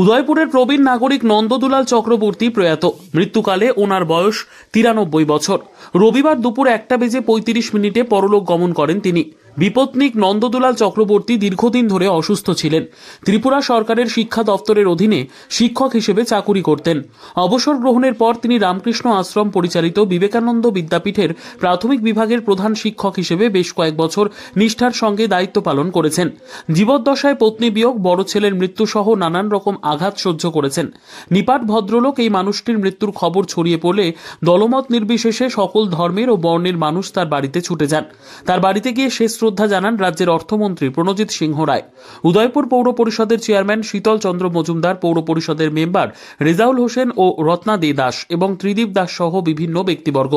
উদয়পুরের প্রবীণ নাগরিক নন্দদুলাল চক্রবর্তী প্রয়াত। মৃত্যুকালে ওনার বয়স 93 বছর। রবিবার দুপুর 1:35 পরলোক গমন করেন তিনি। বিপত্নিক নন্দদুলাল চক্রবর্তী দীর্ঘদিন ধরে অসুস্থ ছিলেন। ত্রিপুরা সরকারের শিক্ষা দপ্তরের অধীনে শিক্ষক হিসেবে চাকুরি করতেন। অবসর গ্রহণের পর তিনি রামকৃষ্ণ আশ্রম পরিচালিত বিবেকানন্দ বিদ্যাপীঠের প্রাথমিক বিভাগের প্রধান শিক্ষক হিসেবে বেশ কয়েক বছর নিষ্ঠার সঙ্গে দায়িত্ব পালন করেছেন। জীবদ্দশায় পত্নী বিয়োগ, বড় ছেলের মৃত্যু সহ নানান রকম আঘাত সহ্য করেছেন। নিপাট ভদ্রলোক এই মানুষটির মৃত্যুর খবর ছড়িয়ে পড়লে দলমত নির্বিশেষে সকল ধর্মের ও বর্ণের মানুষ তার বাড়িতে ছুটে যান। তার বাড়িতে গিয়ে শেষ শ্রদ্ধা জানান রাজ্যের অর্থমন্ত্রী প্রণজিৎ সিংহ রায়, উদয়পুর পৌর পরিষদের চেয়ারম্যান শীতল চন্দ্র মজুমদার, পৌর পরিষদের মেম্বার রেজাউল হোসেন ও রত্না দে দাস এবং ত্রিদীপ দাস সহ বিভিন্ন ব্যক্তিবর্গ।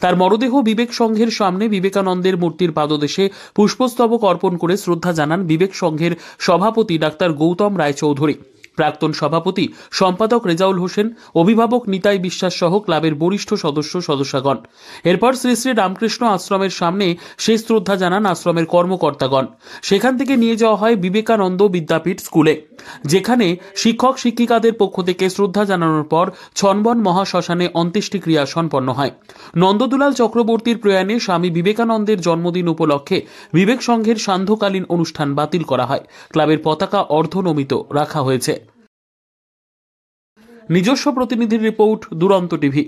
তার মরদেহ বিবেক সংঘের সামনে বিবেকানন্দের মূর্তির পাদদেশে পুষ্পস্তবক অর্পণ করে শ্রদ্ধা জানান বিবেক সংঘের সভাপতি ডাক্তার গৌতম রায়চৌধুরী, প্রাক্তন সভাপতি সম্পাদক রেজাউল হোসেন, অভিভাবক নিতাই বিশ্বাস সহ ক্লাবের বরিষ্ঠ সদস্যগণ। এরপর শ্রী শ্রী রামকৃষ্ণ আশ্রমের সামনে শেষ শ্রদ্ধা জানান আশ্রমের কর্মকর্তাগণ। সেখান থেকে নিয়ে যাওয়া হয় বিবেকানন্দ বিদ্যাপীঠ স্কুলে, যেখানে শিক্ষক শিক্ষিকাদের পক্ষ থেকে শ্রদ্ধা জানানোর পর ছনবন মহাশ্মশানে অন্ত্যেষ্টিক্রিয়া সম্পন্ন হয়। নন্দদুলাল চক্রবর্তীর প্রয়াণে স্বামী বিবেকানন্দের জন্মদিন উপলক্ষে বিবেক সংঘের সান্ধ্যকালীন অনুষ্ঠান বাতিল করা হয়। ক্লাবের পতাকা অর্ধনমিত রাখা হয়েছে। নিজস্ব প্রতিনিধির রিপোর্ট, দুরন্ত টিভি।